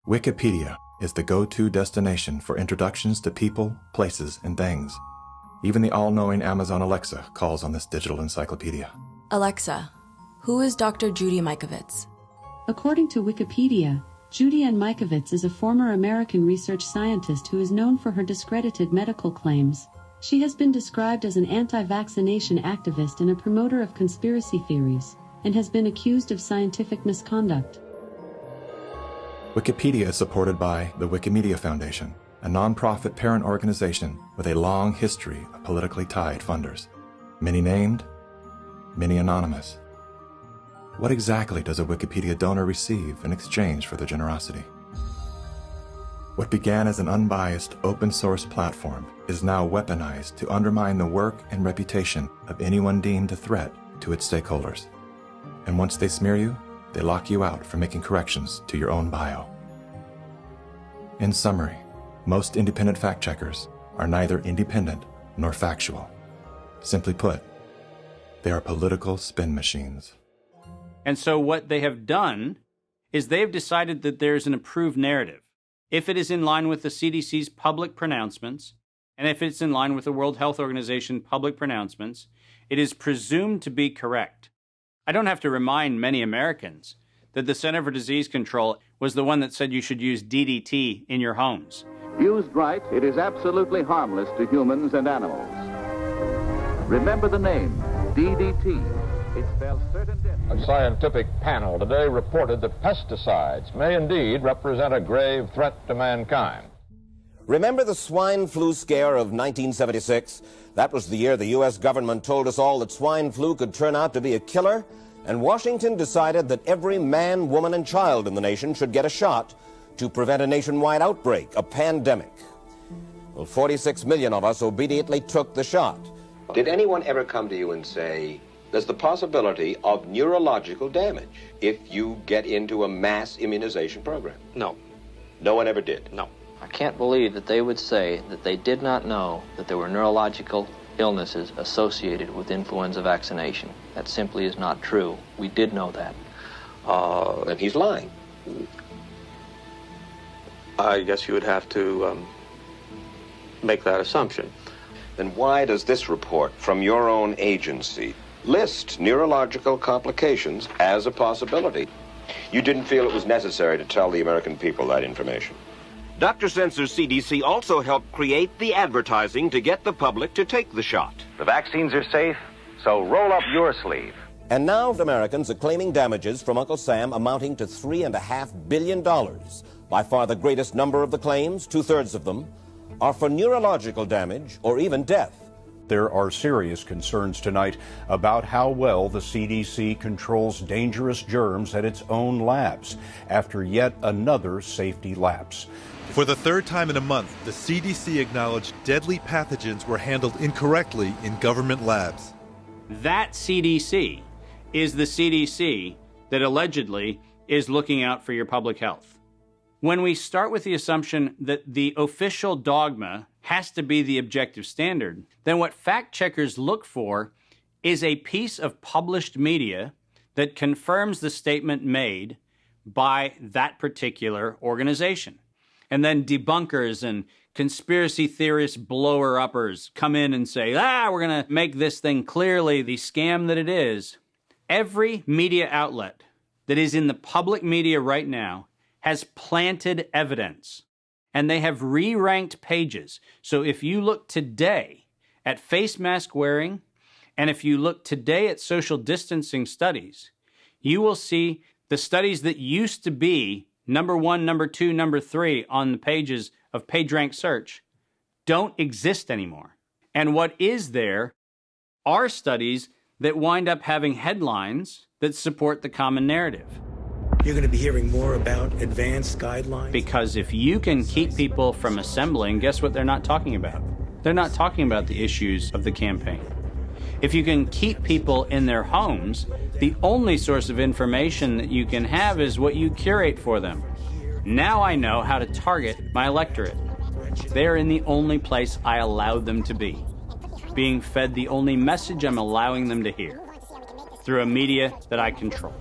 Wikipedia is the go-to destination for introductions to people, places, and things. Even the all-knowing Amazon Alexa calls on this digital encyclopedia. Alexa, who is Dr. Judy Mikovits? According to Wikipedia, Judy Ann Mikovits is a former American research scientist who is known for her discredited medical claims. She has been described as an anti-vaccination activist and a promoter of conspiracy theories, and has been accused of scientific misconduct. Wikipedia is supported by the Wikimedia Foundation, a non-profit parent organization with a long history of politically tied funders. Many named, many anonymous. What exactly does a Wikipedia donor receive in exchange for their generosity? What began as an unbiased open-source platform is now weaponized to undermine the work and reputation of anyone deemed a threat to its stakeholders. And once they smear you, they lock you out for making corrections to your own bio. In summary, most independent fact-checkers are neither independent nor factual. Simply put, they are political spin machines. And so what they have done is they've decided that there's an approved narrative. If it is in line with the CDC's public pronouncements, and if it's in line with the World Health Organization public pronouncements, it is presumed to be correct. I don't have to remind many Americans that the Center for Disease Control was the one that said you should use DDT in your homes. Used right, it is absolutely harmless to humans and animals. Remember the name, DDT. It spells certain death. A scientific panel today reported that pesticides may indeed represent a grave threat to mankind. Remember the swine flu scare of 1976? That was the year the U.S. government told us all that swine flu could turn out to be a killer, and Washington decided that every man, woman, and child in the nation should get a shot to prevent a nationwide outbreak, a pandemic. Well, 46 million of us obediently took the shot. Did anyone ever come to you and say, there's the possibility of neurological damage if you get into a mass immunization program? No. No one ever did? No. I can't believe that they would say that they did not know that there were neurological illnesses associated with influenza vaccination. That simply is not true. We did know that. And he's lying. I guess you would have to make that assumption. Then why does this report from your own agency list neurological complications as a possibility? You didn't feel it was necessary to tell the American people that information. Dr. Sensor's CDC also helped create the advertising to get the public to take the shot. The vaccines are safe, so roll up your sleeve. And now Americans are claiming damages from Uncle Sam amounting to $3.5 billion. By far the greatest number of the claims, 2/3 of them, are for neurological damage or even death. There are serious concerns tonight about how well the CDC controls dangerous germs at its own labs after yet another safety lapse. For the third time in a month, the CDC acknowledged deadly pathogens were handled incorrectly in government labs. That CDC is the CDC that allegedly is looking out for your public health. When we start with the assumption that the official dogma has to be the objective standard, then what fact checkers look for is a piece of published media that confirms the statement made by that particular organization. And then debunkers and conspiracy theorist blower-uppers come in and say, we're going to make this thing clearly the scam that it is. Every media outlet that is in the public media right now has planted evidence, and they have re-ranked pages. So if you look today at face mask wearing, and if you look today at social distancing studies, you will see the studies that used to be number 1, number 2, number 3 on the pages of PageRank search don't exist anymore. And what is there are studies that wind up having headlines that support the common narrative. You're going to be hearing more about advanced guidelines. Because if you can keep people from assembling, guess what they're not talking about? They're not talking about the issues of the campaign. If you can keep people in their homes, the only source of information that you can have is what you curate for them. Now I know how to target my electorate. They're in the only place I allow them to be, being fed the only message I'm allowing them to hear, through a media that I control.